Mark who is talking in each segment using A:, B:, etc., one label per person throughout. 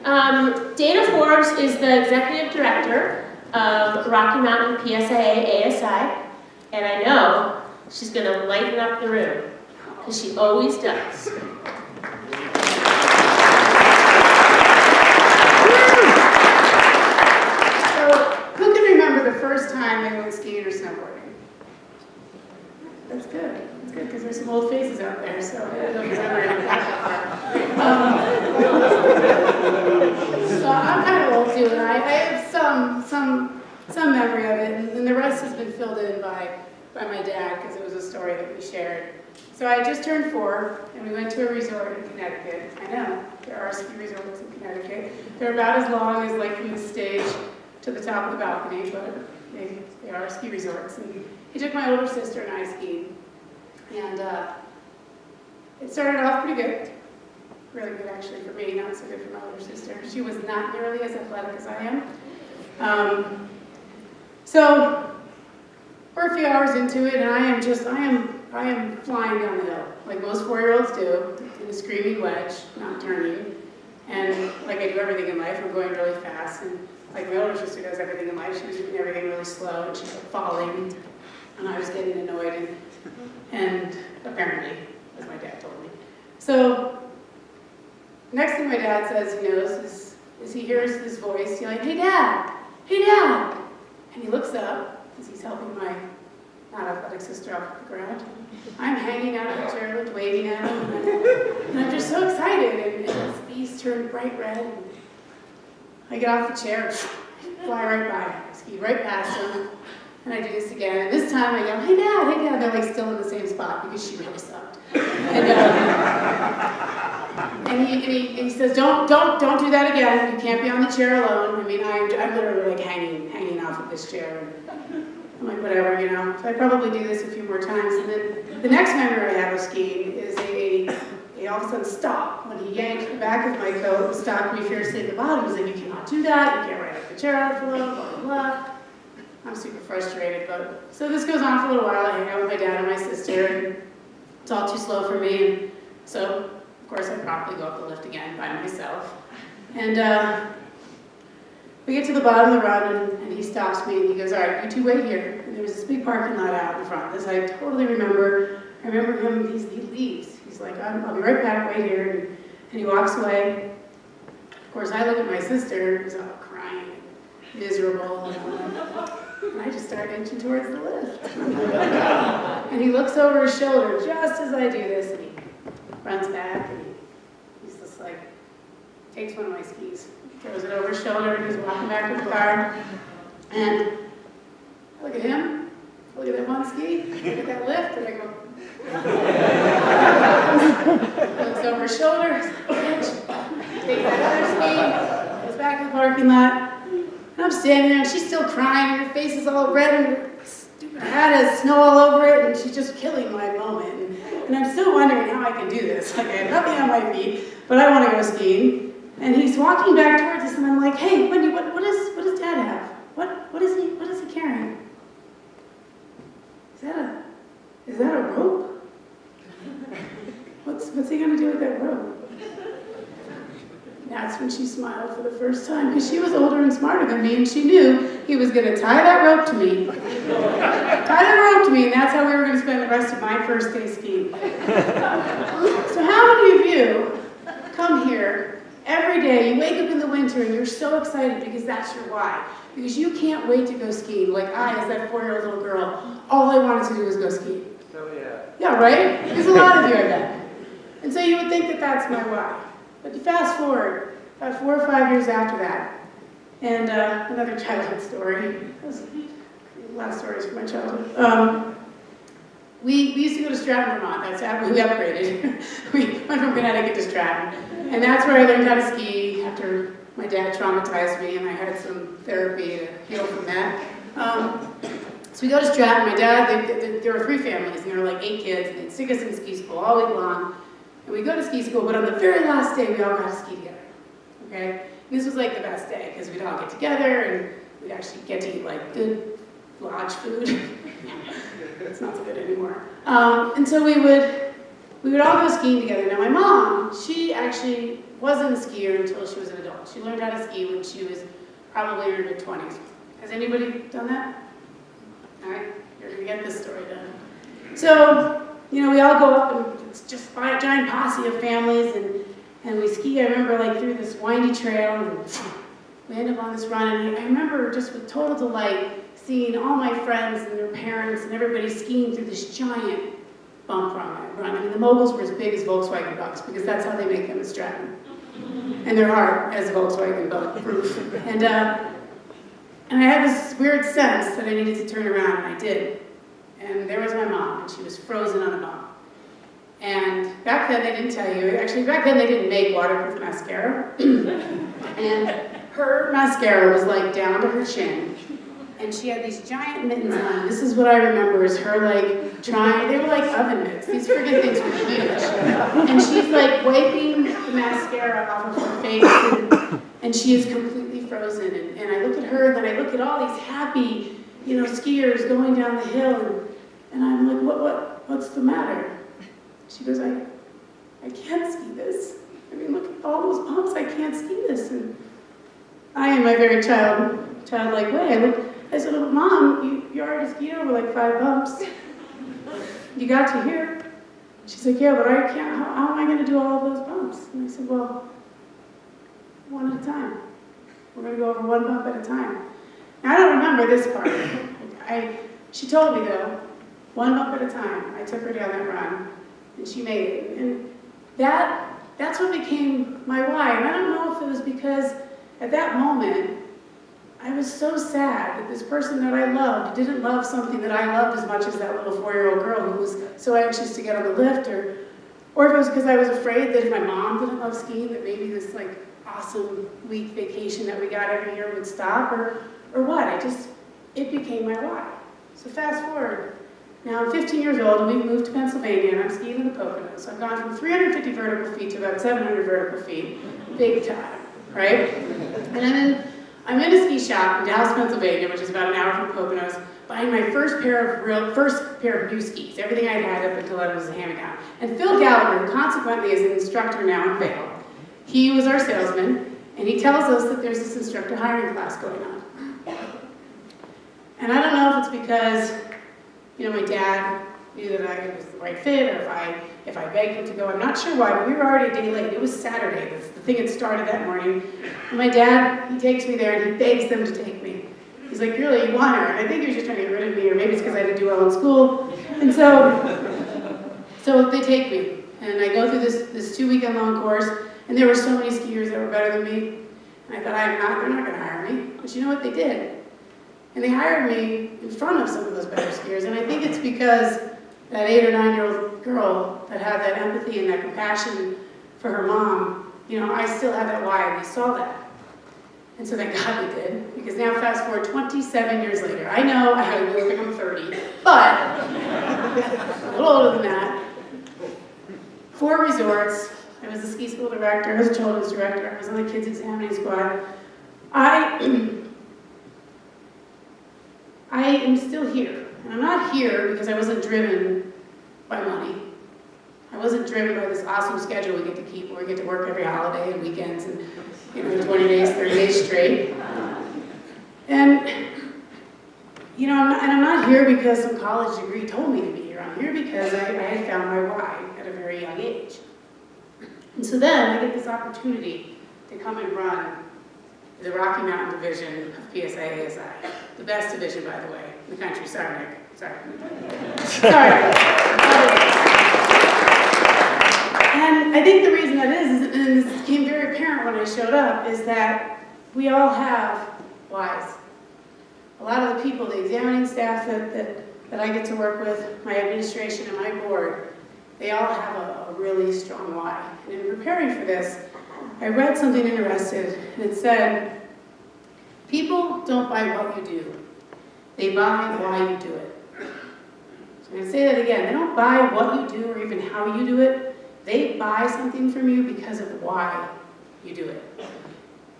A: Dana Forbes is the executive director of Rocky Mountain PSIA ASI, and I know she's going to lighten up the room, because she always does.
B: Who can remember the first time they went skiing or snowboarding? That's good. That's good because there's some old faces out there, so I don't remember it that far. So I'm kind of old too, and I have some memory of it, and the rest has been filled in by my dad because it was a story that we shared. So I just turned 4, and we went to a resort in Connecticut. I know there are ski resorts in Connecticut. They're about as long as like from the stage to the top of the balcony, but they are ski resorts. And he took my older sister and I skiing. And it started off pretty good. Really good actually for me, not so good for my older sister. She was not nearly as athletic as I am. So we're a few hours into it, and I am flying down the hill, like most 4-year-olds do, in a screaming wedge, not turning. And like I do everything in life, I'm going really fast. And like my older sister does everything in life, she was doing everything really slow, and she kept falling, and I was getting annoyed, and apparently, as my dad told me. So, next thing my dad says he knows is he hears this voice yelling, "Hey Dad! Hey Dad!" And he looks up, as he's helping my not-athletic sister off the ground. I'm hanging out of the chairlift, waving at him, and I'm just so excited, and his face turned bright red, and I get off the chair, fly right by him, ski right past him, and I do this again. And this time I yell, "Hey Dad, hey Dad!" They're like still in the same spot because she really sucked. And he says, "Don't do that again. You can't be on the chair alone." I mean, I'm literally like hanging off of this chair. I'm like, whatever, you know. So I probably do this a few more times. And then the next memory I have of skiing is he all of a sudden stopped when he yanked the back of my coat and stopped me fiercely at the bottom. He was like, "You cannot do that. You can't ride up the chair out of the blah, blah, blah." I'm super frustrated, but so this goes on for a little while. I hang out with my dad and my sister, and it's all too slow for me. And so, of course, I promptly go up the lift again by myself. And we get to the bottom of the run, and he stops me, and he goes, "All right, you two wait here." And there was this big parking lot out in front. This I totally remember. I remember him, he leaves. He's like, "I'll be right back, wait here." And he walks away. Of course, I look at my sister, who's all crying, miserable, and I just start inching towards the lift. And he looks over his shoulder just as I do this, and he runs back, and he's just like, takes one of my skis, throws it over his shoulder, and he's walking back to the car. And I look at him, I look at that one ski, I look at that lift, and I go, looks over his shoulder, takes that other ski, goes back to the parking lot. And I'm standing there, and she's still crying, and her face is all red, and her stupid hat has snow all over it, and she's just killing my moment. And I'm still wondering how I can do this. Like, I have nothing on my feet, but I want to go skiing. And he's walking back towards us, and I'm like, "Hey, Wendy, what does Dad have? What is he carrying? Is that a rope? What's he gonna do with that rope?" That's when she smiled for the first time, because she was older and smarter than me, and she knew he was going to tie that rope to me. And that's how we were going to spend the rest of my first day skiing. So how many of you come here every day, you wake up in the winter, and you're so excited because that's your why? Because you can't wait to go skiing. Like I, as that 4-year-old little girl, all I wanted to do was go skiing.
C: Oh yeah.
B: Yeah, right? There's a lot of you, I bet. And so you would think that that's my why. But you fast forward about 4 or 5 years after that, and another childhood story. There's a lot of stories from my childhood. We used to go to Stratton, Vermont. That's how we upgraded. We went from Connecticut to Stratton. And that's where I learned how to ski after my dad traumatized me, and I had some therapy to heal from that. So we go to Stratton. My dad, there were 3 families, and there were like 8 kids, and they'd stick us in ski school all week long. And we go to ski school, but on the very last day, we all got to ski together, okay? And this was like the best day, because we'd all get together, and we'd actually get to eat like good lodge food. It's not so good anymore. And so we would all go skiing together. Now my mom, she actually wasn't a skier until she was an adult. She learned how to ski when she was probably in her mid-20s. Has anybody done that? All right, you're gonna get this story done. So, you know, we all go up and it's just a giant posse of families and we ski, I remember, like through this windy trail and we end up on this run and I remember just with total delight seeing all my friends and their parents and everybody skiing through this giant bump run. I mean, the moguls were as big as Volkswagen bucks because that's how they make them at Stratton. And their heart as a Volkswagen buck proof. And I had this weird sense that I needed to turn around, and I did. And there was my mom, and she was frozen on a bump. And back then they didn't tell you, actually back then they didn't make waterproof mascara. And her mascara was like down to her chin. And she had these giant mittens on. This is what I remember is her like trying, they were like oven mitts. These friggin' things were huge. And she's like wiping the mascara off of her face and she is completely frozen. And I look at her and then I look at all these happy, you know, skiers going down the hill and I'm like, what's the matter? She goes, I can't ski this. I mean, look at all those bumps, I can't ski this. And I, in my very childlike way, I said, oh, Mom, you already skied over like 5 bumps. You got to here. She's like, yeah, but I can't, how am I going to do all of those bumps? And I said, well, one at a time. We're going to go over 1 bump at a time. Now, I don't remember this part. She told me, though, 1 bump at a time. I took her down that run, and she made it. And that's what became my why. And I don't know if it was because at that moment, I was so sad that this person that I loved didn't love something that I loved as much as that little 4-year-old girl who was so anxious to get on the lift, or if it was because I was afraid that if my mom didn't love skiing, that maybe this like awesome week vacation that we got every year would stop, or what. It became my why. So fast forward. Now I'm 15 years old and we've moved to Pennsylvania and I'm skiing in the Poconos. So I've gone from 350 vertical feet to about 700 vertical feet, big time, right? And I'm in a ski shop in Dallas, Pennsylvania, which is about an hour from Poconos, buying my first pair of new skis, everything I'd had up until I was a hand-me-down. And Phil Gallagher, who consequently is an instructor now in Vail, he was our salesman, and he tells us that there's this instructor hiring class going on. And I don't know if it's because, you know, my dad knew that I was the right fit, or if I begged him to go. I'm not sure why, but we were already a day late. It was Saturday. The thing had started that morning. And my dad, he takes me there and he begs them to take me. He's like, really, you want her? And I think he was just trying to get rid of me, or maybe it's because I didn't do well in school. And so they take me. And I go through this 2-weekend long course, and there were so many skiers that were better than me. And I thought, they're not going to hire me. But you know what? They did. And they hired me in front of some of those better skiers. And I think it's because that 8 or 9-year-old girl that had that empathy and that compassion for her mom, you know, I still had that why, and they saw that. And so thank God they did, because now fast forward 27 years later. I know I really think I'm 30, but a little older than that. 4 resorts. I was the ski school director, I was a children's director, I was on the kids examining squad. I am still here. And I'm not here because I wasn't driven by money. I wasn't driven by this awesome schedule we get to keep, where we get to work every holiday and weekends and, you know, 20 days, 30 days straight. And, you know, I'm not here because some college degree told me to be here. I'm here because I had found my why at a very young age. And so then I get this opportunity to come and run the Rocky Mountain division of PSA ASI. The best division, by the way, in the country. Sorry, Nick. Sorry. And I think the reason that is, and this became very apparent when I showed up, is that we all have whys. A lot of the people, the examining staff that I get to work with, my administration and my board, they all have a really strong why. And in preparing for this, I read something interesting, and it said, people don't buy what you do. They buy why you do it. So I'm going to say that again. They don't buy what you do or even how you do it. They buy something from you because of why you do it.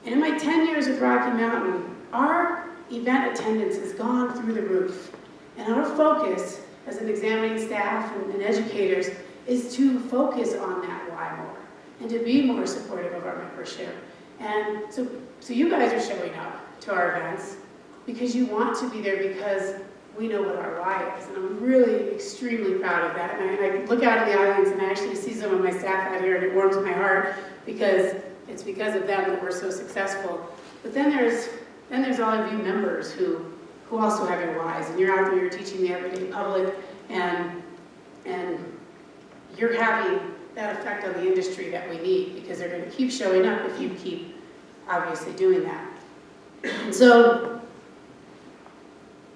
B: And in my 10 years at Rocky Mountain, our event attendance has gone through the roof. And our focus as an examining staff and educators is to focus on that why more. and to be more supportive of our membership. And so you guys are showing up to our events because you want to be there because we know what our why is. And I'm really extremely proud of that. And I look out in the audience and I actually see some of my staff out here and it warms my heart because it's because of them that we're so successful. But then there's all of you members who also have your whys, and you're out there, you're teaching the everyday public, and you're having that effect on the industry that we need, because they're going to keep showing up if you keep obviously doing that. And so,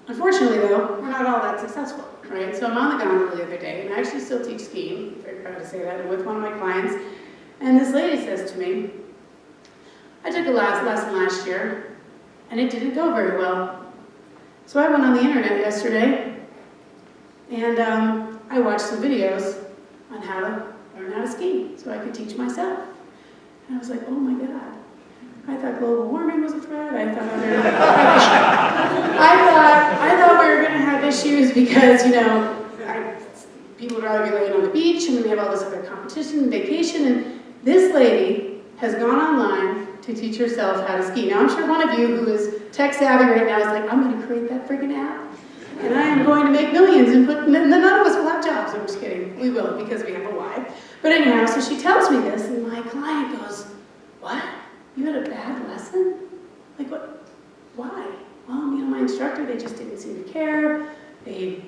B: unfortunately though, we're not all that successful, right? So I'm on the gondola the other day, and I actually still teach skiing, I'm very proud to say that, and with one of my clients, and this lady says to me, I took a lesson last year, and it didn't go very well. So I went on the internet yesterday, and I watched some videos on how to learn how to ski, so I could teach myself. And I was like, oh my God. I thought global warming was a threat. I thought we were going to have issues because, people would rather be laying on the beach, and then we have all this other competition and vacation, and this lady has gone online to teach herself how to ski. Now, I'm sure one of you who is tech savvy right now is like, I'm going to create that freaking app, and I am going to make millions, and none of us will have jobs. I'm just kidding. We will, because we have a why. But anyhow, so she tells me this, and my client goes, what? You had a bad lesson? Like, what? Why? Well, my instructor, they just didn't seem to care. They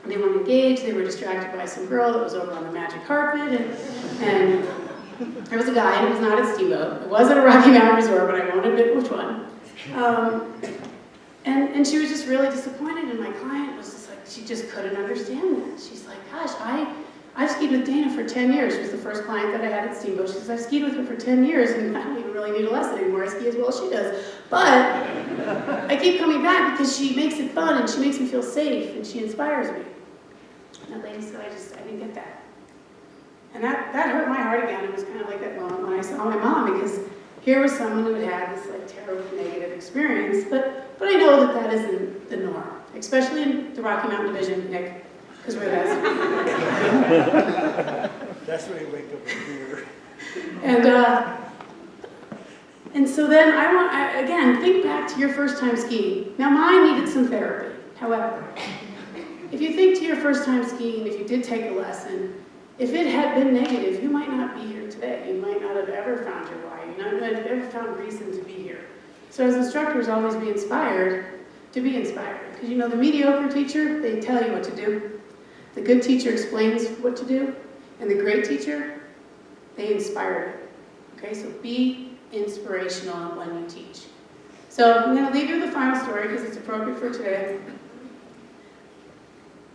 B: weren't engaged. They were distracted by some girl that was over on the magic carpet, and there was a guy, and it was not at Steamboat. It was at a Rocky Mountain resort, but I won't admit which one. And she was just really disappointed, and my client was just like, she just couldn't understand that. She's like, gosh, I've skied with Dana for 10 years. She was the first client that I had at Steamboat. She says, I've skied with her for 10 years, and I don't even really need a lesson anymore. I ski as well as she does. But I keep coming back because she makes it fun, and she makes me feel safe, and she inspires me. And that lady said, I didn't get that. And that hurt my heart again. It was kind of like that moment when I saw my mom, because here was someone who had this like terribly negative experience, but I know that isn't the norm, especially in the Rocky Mountain Division, Nick, because we're that.
C: That's where you wake up with fear.
B: And so then again, think back to your first time skiing. Now mine needed some therapy. However, if you think to your first time skiing, if you did take a lesson, if it had been negative, you might not be here today. You might not have ever found your why. You might not have ever found reason to be here. So as instructors, always be inspired to be inspired. Because the mediocre teacher, they tell you what to do. The good teacher explains what to do. And the great teacher, they inspire you. Okay, so be inspirational when you teach. So I'm going to leave you with a final story because it's appropriate for today.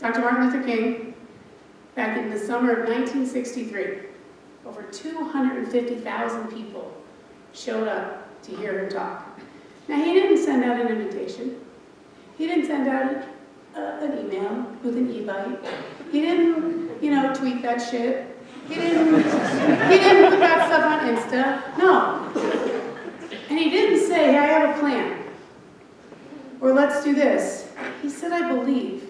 B: Dr. Martin Luther King, back in the summer of 1963, over 250,000 people showed up to hear him talk. Now, he didn't send out an invitation. He didn't send out an email with an e-bite. He didn't, tweet that shit. He didn't put that stuff on Insta. No. And he didn't say, hey, I have a plan. Or let's do this. He said, I believe.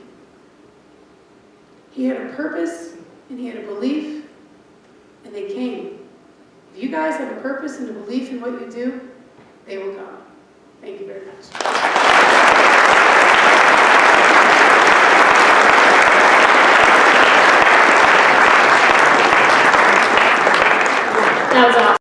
B: He had a purpose, and he had a belief, and they came. If you guys have a purpose and a belief in what you do, they will come. Thank you very much.
A: That was awesome.